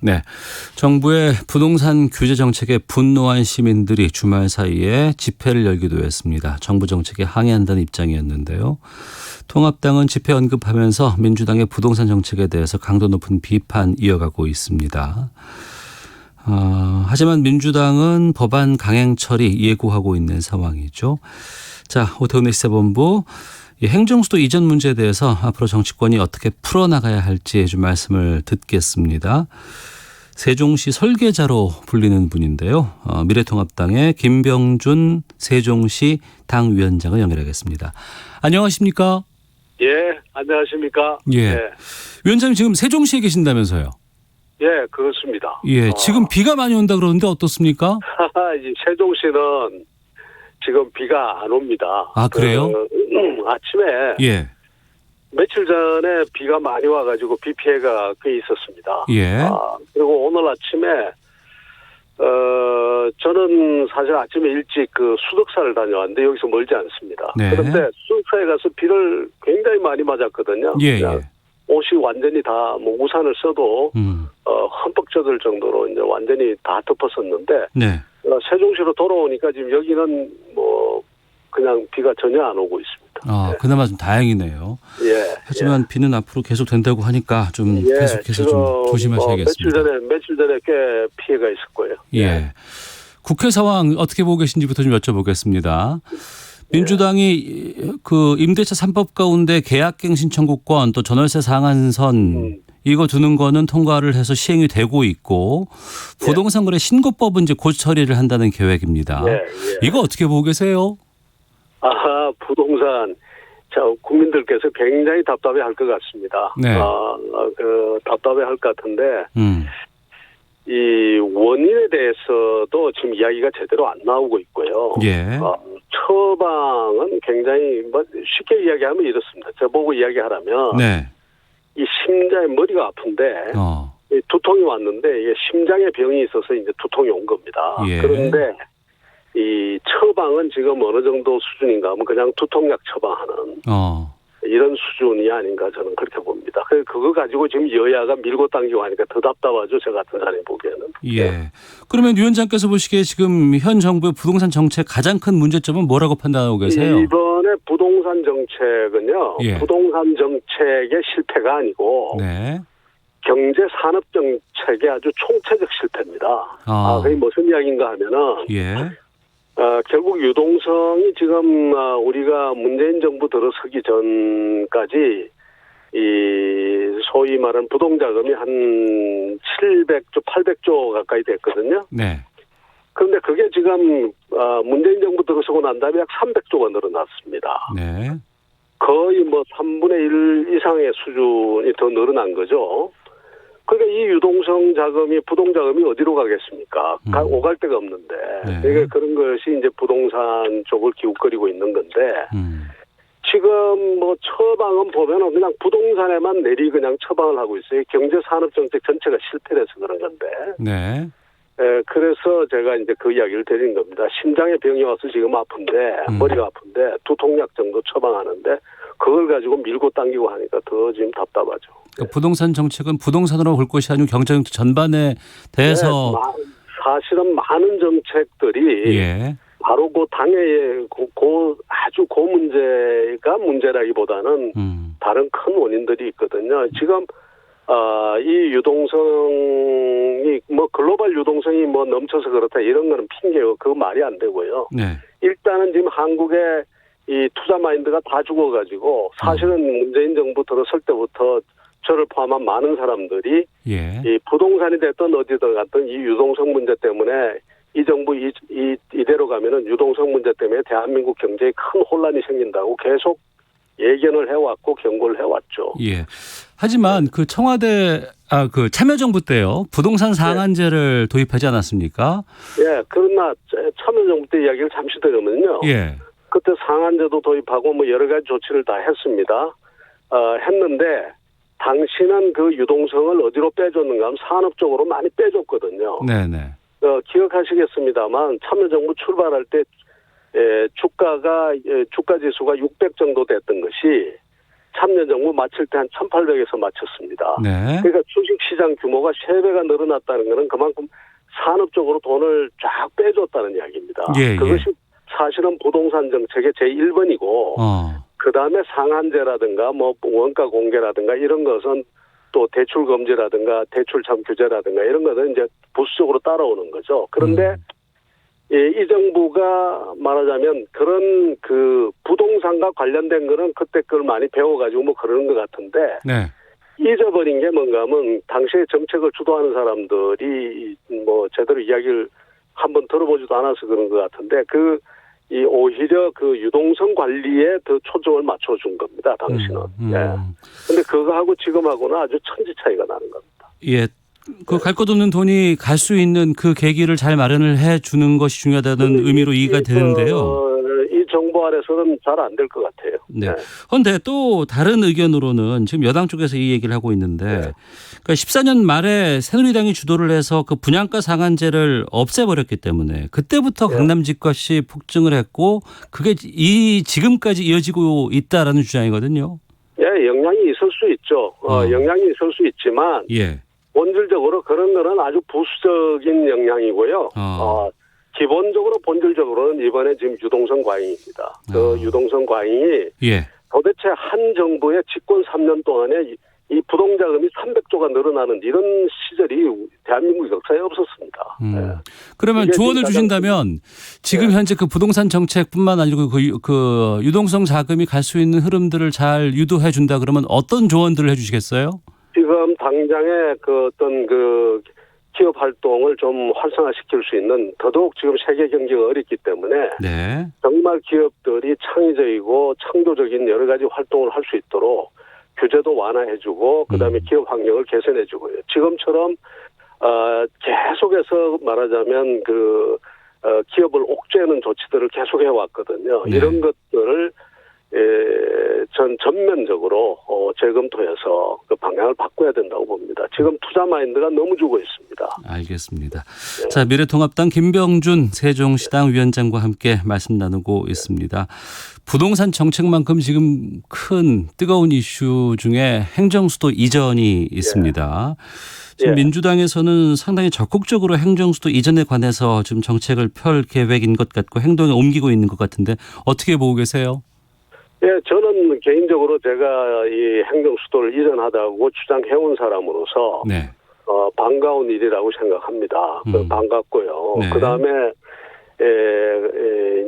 네, 정부의 부동산 규제 정책에 분노한 시민들이 주말 사이에 집회를 열기도 했습니다. 정부 정책에 항의한다는 입장이었는데요. 통합당은 집회 언급하면서 민주당의 부동산 정책에 대해서 강도 높은 비판 이어가고 있습니다. 하지만 민주당은 법안 강행 처리 예고하고 있는 상황이죠. 자, 오태훈의 시사본부 행정수도 이전 문제에 대해서 앞으로 정치권이 어떻게 풀어나가야 할지에 좀 말씀을 듣겠습니다. 세종시 설계자로 불리는 분인데요. 미래통합당의 김병준 세종시 당위원장을 연결하겠습니다. 안녕하십니까? 예, 안녕하십니까? 예. 예, 위원장님 지금 세종시에 계신다면서요? 예, 그렇습니다. 예. 지금 비가 많이 온다 그러는데 어떻습니까? 이 세종시는 지금 비가 안 옵니다. 아, 그래요? 아침에 예. 며칠 전에 비가 많이 와가지고 비 피해가 꽤 있었습니다. 예. 그리고 오늘 아침에 저는 사실 아침에 일찍 그 수덕사를 다녀왔는데 여기서 멀지 않습니다. 네. 그런데 수덕사에 가서 비를 굉장히 많이 맞았거든요. 예, 그냥 예. 옷이 완전히 다 뭐 우산을 써도 흠뻑 젖을 정도로 이제 완전히 다 덮었었는데 네. 세종시로 돌아오니까 지금 여기는 뭐 그냥 비가 전혀 안 오고 있습니다. 그나마 좀 다행이네요. 예. 하지만 비는 앞으로 계속 된다고 하니까 좀 계속해서 좀 조심하셔야겠습니다. 며칠 전에 꽤 피해가 있을 거예요. 예. 국회 상황 어떻게 보고 계신지부터 좀 여쭤보겠습니다. 민주당이 그 임대차 3법 가운데 계약갱 신청구권 또 전월세 상한선 이거 두는 거는 통과를 해서 시행이 되고 있고 부동산 거래 신고법은 이제 곧 처리를 한다는 계획입니다. 이거 어떻게 보고 계세요? 부동산 국민들께서 굉장히 답답해 할 것 같습니다. 네. 답답해 할 것 같은데 이 원인에 대해서도 지금 이야기가 제대로 안 나오고 있고요. 예. 처방은 굉장히 쉽게 이야기하면 이렇습니다. 저보고 이야기하라면 네. 이 심장에 머리가 아픈데 이 두통이 왔는데 이게 심장에 병이 있어서 이제 두통이 온 겁니다. 예. 그런데 이 처방은 지금 어느 정도 수준인가 하면 그냥 두통약 처방하는 이런 수준이 아닌가 저는 그렇게 봅니다. 그거 가지고 지금 여야가 밀고 당기고 하니까 더 답답하죠. 저 같은 사람이 보기에는. 예. 그러면 위원장께서 보시기에 지금 현 정부의 부동산 정책 가장 큰 문제점은 뭐라고 판단하고 계세요? 이번에 부동산 정책은요. 예. 부동산 정책의 실패가 아니고 네. 경제 산업 정책의 아주 총체적 실패입니다. 그게 무슨 이야기인가 하면은 예. 결국 유동성이 지금 우리가 문재인 정부 들어서기 전까지 이 소위 말하는 부동자금이 한 700조, 800조 가까이 됐거든요. 네. 그런데 그게 지금 문재인 정부 들어서고 난 다음에 약 300조가 늘어났습니다. 네. 거의 뭐 3분의 1 이상의 수준이 더 늘어난 거죠. 그러니까 이 유동성 자금이 부동자금이 어디로 가겠습니까? 오갈 데가 없는데. 네. 그러니까 그런 것이 이제 부동산 쪽을 기웃거리고 있는 건데 지금 뭐 처방은 보면은 그냥 부동산에만 내리 그냥 처방을 하고 있어요. 경제산업정책 전체가 실패해서 그런 건데. 네. 그래서 제가 이제 그 이야기를 드린 겁니다. 심장에 병이 와서 지금 아픈데 머리가 아픈데 두통약 정도 처방하는데 그걸 가지고 밀고 당기고 하니까 더 지금 답답하죠. 그러니까 부동산 정책은 부동산으로 볼 것이 아니고 경제정책 전반에 대해서 사실은 많은 정책들이 바로 그 당의 아주 그 문제가 문제라기보다는 다른 큰 원인들이 있거든요. 지금 이 유동성이 뭐 글로벌 유동성이 뭐 넘쳐서 그렇다 이런 거는 핑계요. 그거 말이 안 되고요. 네. 일단은 지금 한국의 이 투자 마인드가 다 죽어가지고 사실은 문재인 정부 들어설 때부터 저를 포함한 많은 사람들이 이 부동산이 됐든 어디든 갔든 이 유동성 문제 때문에 이 정부 이대로 가면은 유동성 문제 때문에 대한민국 경제에 큰 혼란이 생긴다고 계속 예견을 해왔고 경고를 해왔죠. 예. 하지만 그 청와대 그 참여정부 때요 부동산 상한제를 도입하지 않았습니까? 예. 그러나 참여정부 때 이야기를 잠시 드리면요. 예. 그때 상한제도 도입하고 뭐 여러 가지 조치를 다 했습니다. 했는데 당시는 그 유동성을 어디로 빼줬는가 하면 산업 쪽으로 많이 빼줬거든요. 네네. 기억하시겠습니다만 참여정부 출발할 때 주가 지수가 600 정도 됐던 것이 참여 정부 마칠 때 한 1,800에서 마쳤습니다. 네. 그러니까 주식시장 규모가 3배가 늘어났다는 것은 그만큼 산업적으로 돈을 쫙 빼줬다는 이야기입니다. 예, 그것이 사실은 부동산 정책의 제1번이고 그다음에 상한제라든가 뭐 원가 공개라든가 이런 것은 또 대출 금지라든가 대출 참 규제라든가 이런 것은 이제 부수적으로 따라오는 거죠. 그런데 이 정부가 말하자면 그런 그 부동산과 관련된 거는 그때 그걸 많이 배워가지고 뭐 그러는 것 같은데 네. 잊어버린 게 뭔가 하면 당시에 정책을 주도하는 사람들이 뭐 제대로 이야기를 한번 들어보지도 않아서 그런 것 같은데 이 오히려 그 유동성 관리에 더 초점을 맞춰준 겁니다. 당시는. 예. 근데 그거하고 지금하고는 아주 천지 차이가 나는 겁니다. 예. 그 갈 것 없는 돈이 갈 수 있는 그 계기를 잘 마련을 해 주는 것이 중요하다는 의미로 이해가 되는데요. 이 정부 안에서는 잘 안 될 것 같아요. 네. 그런데 또 다른 의견으로는 지금 여당 쪽에서 이 얘기를 하고 있는데 그러니까 14년 말에 새누리당이 주도를 해서 그 분양가 상한제를 없애버렸기 때문에 그때부터 강남 집값이 폭증을 했고 그게 지금까지 이어지고 있다라는 주장이거든요. 예, 영향이 있을 수 있죠. 영향이 있을 수 있지만 본질적으로 그런 거는 아주 부수적인 영향이고요. 기본적으로 본질적으로는 이번에 지금 유동성 과잉입니다. 그 유동성 과잉이 도대체 한 정부의 집권 3년 동안에 이 부동자금이 300조가 늘어나는 이런 시절이 대한민국 역사에 없었습니다. 그러면 조언을 주신다면 지금 현재 그 부동산 정책뿐만 아니고 그 유동성 자금이 갈 수 있는 흐름들을 잘 유도해 준다 그러면 어떤 조언들을 해 주시겠어요? 지금 당장에 그 어떤 그 기업 활동을 좀 활성화시킬 수 있는 더더욱 지금 세계 경제가 어렵기 때문에 정말 기업들이 창의적이고 창조적인 여러 가지 활동을 할 수 있도록 규제도 완화해주고 그다음에 기업 환경을 개선해주고요. 지금처럼 계속해서 말하자면 기업을 옥죄는 조치들을 계속 해왔거든요. 이런 것들을 전면적으로 재검토해서 그 방향을 바꿔야 된다고 봅니다. 지금 투자 마인드가 너무 죽어 있습니다. 알겠습니다. 자, 미래통합당 김병준 세종시당 위원장과 함께 말씀 나누고 있습니다. 부동산 정책만큼 지금 큰 뜨거운 이슈 중에 행정수도 이전이 있습니다. 지금 민주당에서는 상당히 적극적으로 행정수도 이전에 관해서 지금 정책을 펼 계획인 것 같고 행동에 옮기고 있는 것 같은데 어떻게 보고 계세요? 예, 저는 개인적으로 제가 이 행정수도를 이전하다고 주장해온 사람으로서 반가운 일이라고 생각합니다. 반갑고요. 그 다음에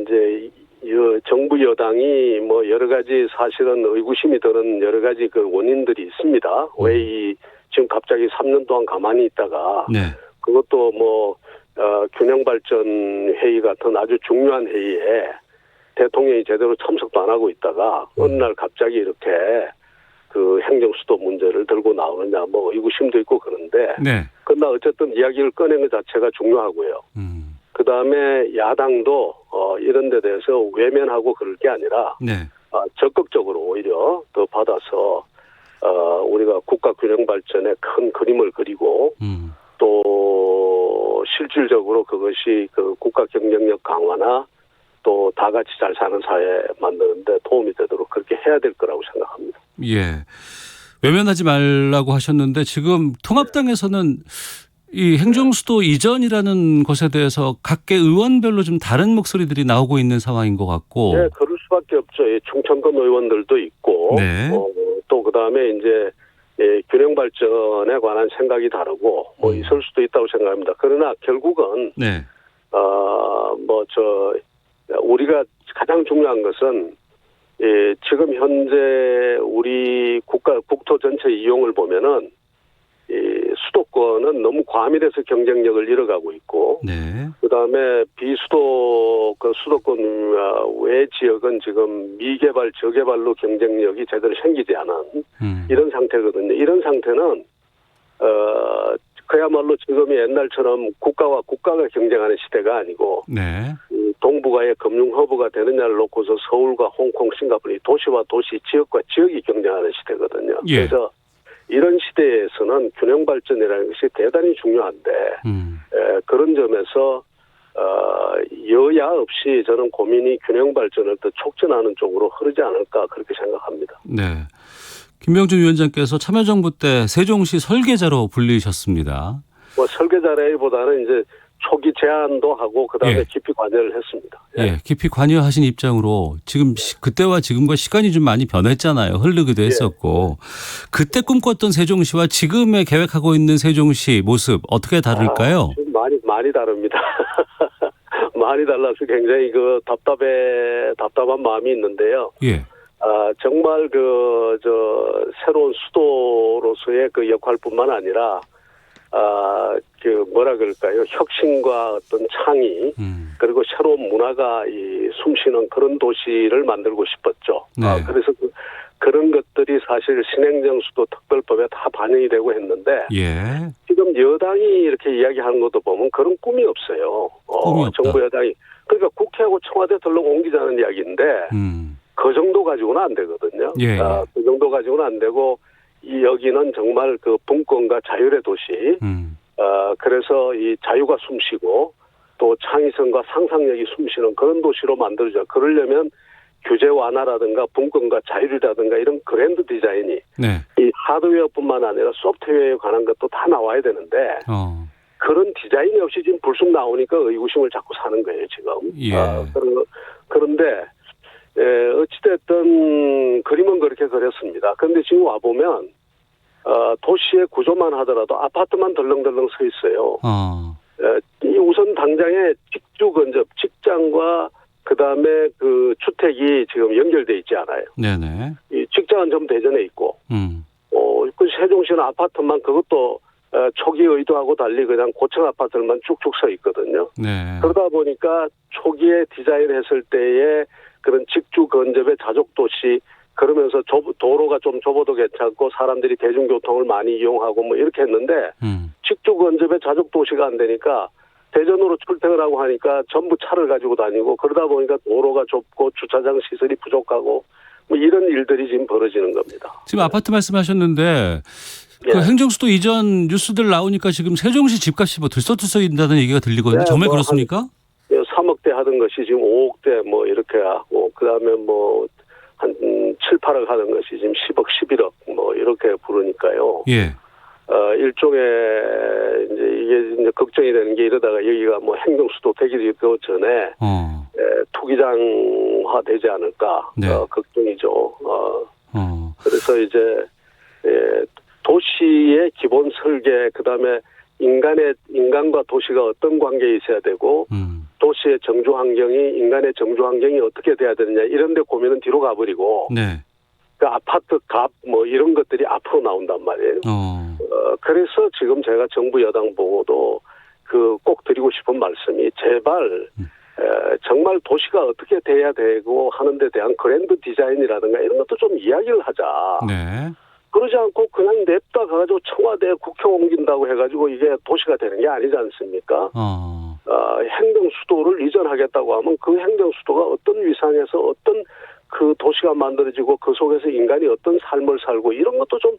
이제 정부 여당이 뭐 여러 가지 사실은 의구심이 드는 여러 가지 그 원인들이 있습니다. 왜 지금 갑자기 3년 동안 가만히 있다가 그것도 뭐 균형발전 회의 같은 아주 중요한 회의에 대통령이 제대로 참석도 안 하고 있다가 어느 날 갑자기 이렇게 그 행정수도 문제를 들고 나오느냐 뭐 의구심도 있고 그런데 그러나 어쨌든 이야기를 꺼낸 것 자체가 중요하고요. 그다음에 야당도 이런 데 대해서 외면하고 그럴 게 아니라 적극적으로 오히려 더 받아서 우리가 국가 균형 발전의 큰 그림을 그리고 또 실질적으로 그것이 그 국가 경쟁력 강화나 또 다 같이 잘 사는 사회 만드는데 도움이 되도록 그렇게 해야 될 거라고 생각합니다. 예. 외면하지 말라고 하셨는데 지금 통합당에서는 이 행정수도 이전이라는 것에 대해서 각계 의원별로 좀 다른 목소리들이 나오고 있는 상황인 것 같고. 네, 그럴 수밖에 없죠. 충청권 의원들도 있고 또 그다음에 이제 균형 발전에 관한 생각이 다르고 뭐 있을 수도 있다고 생각합니다. 그러나 결국은 우리가 가장 중요한 것은 지금 현재 우리 국토 전체 이용을 보면은 수도권은 너무 과밀해서 경쟁력을 잃어가고 있고, 그다음에 수도권 외 지역은 지금 미개발, 저개발로 경쟁력이 제대로 생기지 않은 이런 상태거든요. 이런 상태는 그야말로 지금이 옛날처럼 국가가 경쟁하는 시대가 아니고 동북아의 금융 허브가 되느냐를 놓고서 서울과 홍콩, 싱가포르 도시와 도시, 지역과 지역이 경쟁하는 시대거든요. 그래서 이런 시대에서는 균형 발전이라는 것이 대단히 중요한데 그런 점에서 여야 없이 저는 고민이 균형 발전을 더 촉진하는 쪽으로 흐르지 않을까 그렇게 생각합니다. 김병준 위원장께서 참여정부 때 세종시 설계자로 불리셨습니다. 뭐 설계자라기보다는 이제 초기 제안도 하고 그다음에 예. 깊이 관여를 했습니다. 예, 깊이 관여하신 입장으로 지금 그때와 지금과 시간이 좀 많이 변했잖아요. 흐르기도 했었고. 그때 꿈꿨던 세종시와 지금의 계획하고 있는 세종시 모습 어떻게 다를까요? 지금 많이 다릅니다. 많이 달라서 굉장히 답답한 마음이 있는데요. 예. 정말 새로운 수도로서의 그 역할뿐만 아니라 뭐라 그럴까요? 혁신과 어떤 창의, 그리고 새로운 문화가 숨쉬는 그런 도시를 만들고 싶었죠. 네. 그래서 그런 것들이 사실 신행정수도 특별법에 다 반영이 되고 했는데, 예. 지금 여당이 이렇게 이야기하는 것도 보면 그런 꿈이 없어요. 꿈이 없다. 정부 여당이. 그러니까 국회하고 청와대 들러 옮기자는 이야기인데, 그 정도 가지고는 안 되거든요. 예. 그 정도 가지고는 안 되고, 여기는 정말 그 분권과 자율의 도시. 그래서 이 자유가 숨쉬고 또 창의성과 상상력이 숨쉬는 그런 도시로 만들자. 그러려면 규제 완화라든가 분권과 자율이라든가 이런 그랜드 디자인이 네. 이 하드웨어뿐만 아니라 소프트웨어에 관한 것도 다 나와야 되는데 그런 디자인이 없이 지금 불쑥 나오니까 의구심을 자꾸 사는 거예요, 지금. 예. 그런데 어찌됐든 그림은 그렇게 그렸습니다. 그런데 지금 와보면 도시의 구조만 하더라도 아파트만 덜렁덜렁 서 있어요. 이 우선 당장에 직주 근접, 직장과 그다음에 그 주택이 지금 연결돼 있지 않아요. 네네. 이 직장은 좀 대전에 있고, 그 세종시는 아파트만 그것도 초기 의도하고 달리 그냥 고층 아파트만 쭉쭉 서 있거든요. 네. 그러다 보니까 초기에 디자인했을 때의 그런 직주 근접의 자족 도시, 그러면서 도로가 좀 좁아도 괜찮고 사람들이 대중교통을 많이 이용하고 뭐 이렇게 했는데 직주 근접의 자족 도시가 안 되니까 대전으로 출퇴근 하고 하니까 전부 차를 가지고 다니고 그러다 보니까 도로가 좁고 주차장 시설이 부족하고 뭐 이런 일들이 지금 벌어지는 겁니다. 지금 아파트 말씀하셨는데 그 행정수도 이전 뉴스들 나오니까 지금 세종시 집값이 뭐 들썩들썩인다는 얘기가 들리거든요. 정말 그렇습니까? 3억대 하던 것이 지금 5억대 뭐 이렇게 하고 그다음에 뭐 한 7, 8억 하는 것이 지금 10억, 11억 뭐 이렇게 부르니까요. 예. 일종의 이게 걱정이 되는 게 이러다가 여기가 뭐 행정수도 되기도 전에 투기장화 되지 않을까 네. 걱정이죠. 그래서 이제 도시의 기본 설계 그다음에 인간과 도시가 어떤 관계에 있어야 되고 도시의 정주 환경이 인간의 정주 환경이 어떻게 돼야 되느냐 이런 데 고민은 뒤로 가버리고 네. 그 아파트 값 뭐 이런 것들이 앞으로 나온단 말이에요. 그래서 지금 제가 정부 여당 보고도 꼭 드리고 싶은 말씀이 제발 정말 도시가 어떻게 돼야 되고 하는 데 대한 그랜드 디자인이라든가 이런 것도 좀 이야기를 하자. 네. 그러지 않고 그냥 냅다 가가지고 청와대 국회 옮긴다고 해가지고 이게 도시가 되는 게 아니지 않습니까? 행정수도를 이전하겠다고 하면 그 행정수도가 어떤 위상에서 어떤 그 도시가 만들어지고 그 속에서 인간이 어떤 삶을 살고 이런 것도 좀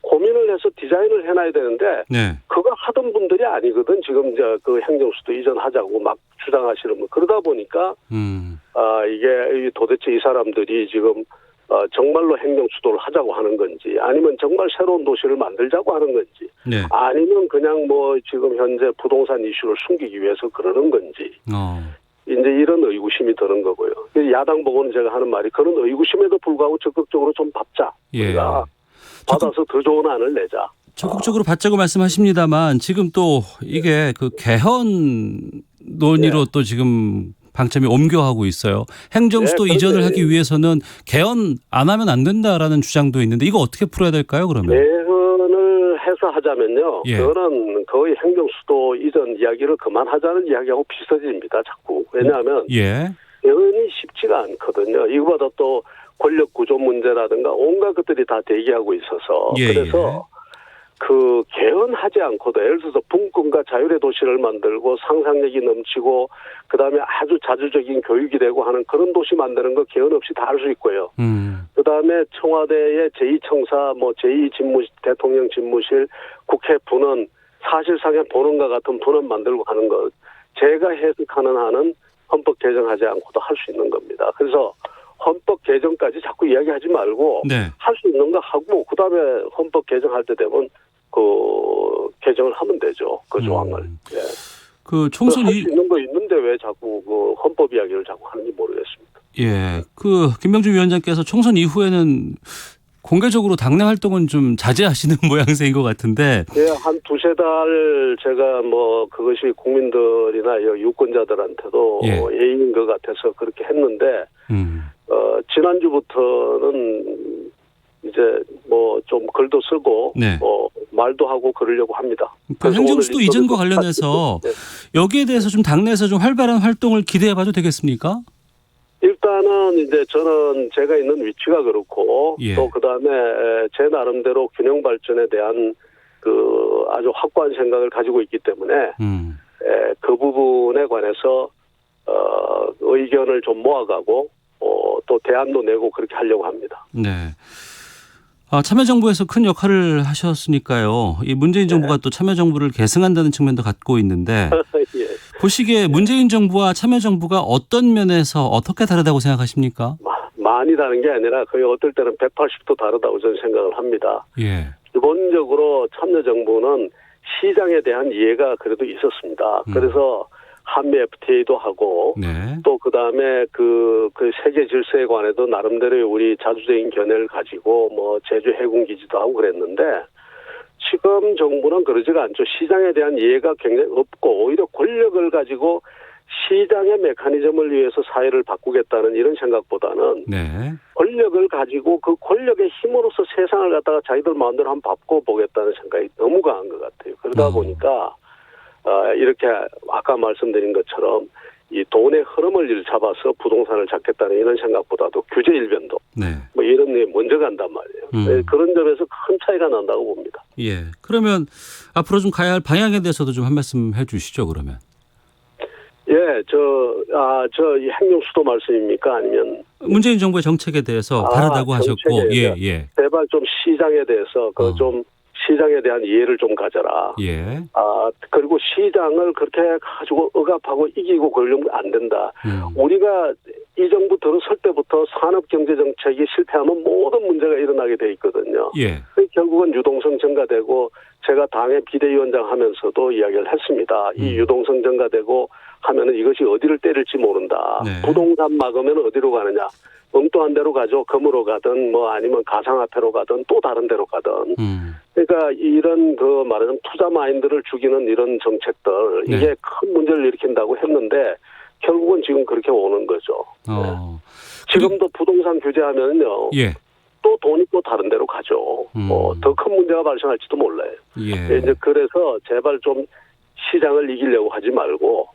고민을 해서 디자인을 해놔야 되는데 네. 그거 하던 분들이 아니거든. 지금 이제 그 행정수도 이전하자고 막 주장하시는 분. 그러다 보니까 이게 도대체 이 사람들이 지금 정말로 행정수도를 하자고 하는 건지 아니면 정말 새로운 도시를 만들자고 하는 건지 네. 아니면 그냥 뭐 지금 현재 부동산 이슈를 숨기기 위해서 그러는 건지 이제 이런 의구심이 드는 거고요. 야당 보고는 제가 하는 말이 그런 의구심에도 불구하고 적극적으로 좀 받자. 예. 우리가 받아서 더 좋은 안을 내자. 적극적으로 받자고 말씀하십니다만 지금 또 이게 그 개헌 논의로 또 지금 방점이 옮겨가고 있어요. 행정수도 이전을 하기 위해서는 개헌 안 하면 안 된다라는 주장도 있는데 이거 어떻게 풀어야 될까요, 그러면? 개헌을 해서 하자면요. 예. 그거는 거의 행정수도 이전 이야기를 그만하자는 이야기하고 비슷해집니다. 자꾸. 왜냐하면 개헌이 쉽지가 않거든요. 이거보다 또 권력 구조 문제라든가 온갖 것들이 다 대기하고 있어서. 그래서 그 개헌하지 않고도 예를 들어서 분권과 자율의 도시를 만들고 상상력이 넘치고 그다음에 아주 자주적인 교육이 되고 하는 그런 도시 만드는 거 개헌 없이 다 할 수 있고요. 그다음에 청와대의 제2청사 뭐 제2집무실 대통령 집무실 국회 분원 사실상의 본원과 같은 분원 만들고 하는 것 제가 해석하는 한은 헌법 개정하지 않고도 할 수 있는 겁니다. 그래서 헌법 개정까지 자꾸 이야기하지 말고 네. 할 수 있는 거 하고 그다음에 헌법 개정할 때 되면 그 개정을 하면 되죠. 그 조항을. 예. 그 총선 할 수 있는 거 있는데 왜 자꾸 그 헌법 이야기를 자꾸 하는지 모르겠습니다. 예. 그 김병준 위원장께서 총선 이후에는 공개적으로 당내 활동은 좀 자제하시는 모양새인 것 같은데. 예, 한 두세 달 제가 뭐 그것이 국민들이나 유권자들한테도 예. 예의인 것 같아서 그렇게 했는데 지난주부터는 이제 뭐 좀 글도 쓰고 네. 말도 하고 그러려고 합니다. 그 행정수도 이전과 관련해서 네. 여기에 대해서 좀 당내에서 좀 활발한 활동을 기대해봐도 되겠습니까? 일단은 이제 저는 제가 있는 위치가 그렇고 예. 또 그다음에 제 나름대로 균형 발전에 대한 그 아주 확고한 생각을 가지고 있기 때문에 그 부분에 관해서 의견을 좀 모아가고 또 대안도 내고 그렇게 하려고 합니다. 네. 참여정부에서 큰 역할을 하셨으니까요. 이 문재인 정부가 또 참여정부를 계승한다는 측면도 갖고 있는데 예. 보시기에 문재인 정부와 참여정부가 어떤 면에서 어떻게 다르다고 생각하십니까? 많이 다른 게 아니라 거의 어떨 때는 180도 다르다고 저는 생각을 합니다. 예. 기본적으로 참여정부는 시장에 대한 이해가 그래도 있었습니다. 그래서 한미 FTA도 하고 네. 또 그다음에 그 세계 질서에 관해도 나름대로 우리 자주적인 견해를 가지고 뭐 제주 해군 기지도 하고 그랬는데 지금 정부는 그러지가 않죠. 시장에 대한 이해가 굉장히 없고 오히려 권력을 가지고 시장의 메커니즘을 위해서 사회를 바꾸겠다는 이런 생각보다는 네. 권력을 가지고 그 권력의 힘으로써 세상을 갖다가 자기들 마음대로 한번 바꿔보겠다는 생각이 너무 강한 것 같아요. 그러다 보니까 이렇게 아까 말씀드린 것처럼 이 돈의 흐름을 잡아서 부동산을 잡겠다는 이런 생각보다도 규제 일변도 네. 뭐 이런 게 먼저 간단 말이에요. 그런 점에서 큰 차이가 난다고 봅니다. 예. 그러면 앞으로 좀 가야 할 방향에 대해서도 좀 한 말씀 해주시죠. 그러면. 예, 저 행정수도 말씀입니까? 아니면 문재인 정부의 정책에 대해서 다르다고 하셨고, 예. 제발 좀 시장에 대해서 좀 시장에 대한 이해를 좀 가져라. 예. 그리고 시장을 그렇게 가지고 억압하고 이기고 그러려면 안 된다. 우리가 이 정부 들어설 때부터 산업경제정책이 실패하면 모든 문제가 일어나게 돼 있거든요. 예. 결국은 유동성 증가되고 제가 당의 비대위원장 하면서도 이야기를 했습니다. 이 유동성 증가되고 하면은 이것이 어디를 때릴지 모른다. 네. 부동산 막으면 어디로 가느냐. 엉뚱한 데로 가죠. 금으로 가든 뭐 아니면 가상화폐로 가든 또 다른 데로 가든. 그러니까 이런 그 말하자면 투자 마인드를 죽이는 이런 정책들 네. 이게 큰 문제를 일으킨다고 했는데 결국은 지금 그렇게 오는 거죠. 네. 지금도 부동산 규제하면요. 예. 또 돈이 또 다른 데로 가죠. 더 큰 문제가 발생할지도 몰라요. 예. 이제 그래서 제발 좀 시장을 이기려고 하지 말고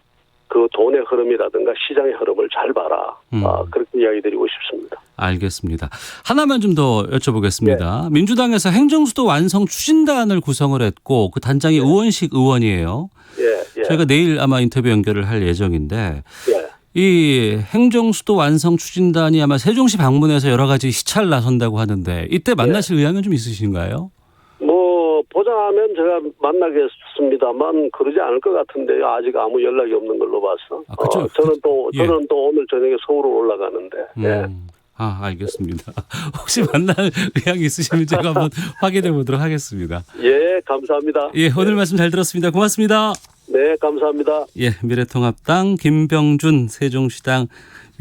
그 돈의 흐름이라든가 시장의 흐름을 잘 봐라. 그렇게 이야기 드리고 싶습니다. 알겠습니다. 하나만 좀 더 여쭤보겠습니다. 민주당에서 행정수도 완성 추진단을 구성을 했고 그 단장이 의원식 의원이에요. 예. 저희가 내일 아마 인터뷰 연결을 할 예정인데 예. 이 행정수도 완성 추진단이 아마 세종시 방문해서 여러 가지 시찰 나선다고 하는데 이때 만나실 의향은 좀 있으신가요? 뭐 보자면 제가 만나겠습니다만 그러지 않을 것 같은데요. 아직 아무 연락이 없는 걸로 봐서. 그렇죠. 저는 또 오늘 저녁에 서울로 올라가는데. 예. 알겠습니다. 혹시 만날 의향이 있으시면 제가 한번 확인해 보도록 하겠습니다. 예, 감사합니다. 예, 오늘 말씀 잘 들었습니다. 고맙습니다. 네, 감사합니다. 예, 미래통합당 김병준 세종시당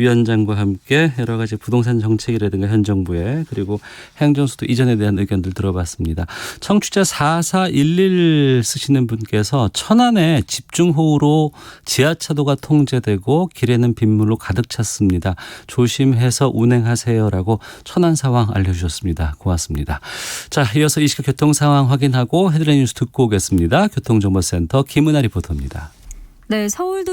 위원장과 함께 여러 가지 부동산 정책이라든가 현 정부의 그리고 행정수도 이전에 대한 의견들 들어봤습니다. 청취자 4411 쓰시는 분께서 천안에 집중호우로 지하차도가 통제되고 길에는 빗물로 가득 찼습니다. 조심해서 운행하세요라고 천안 상황 알려주셨습니다. 고맙습니다. 자, 이어서 이 시각 교통 상황 확인하고 헤드라인 뉴스 듣고 오겠습니다. 교통정보센터 김은아 리포터입니다. 네, 서울도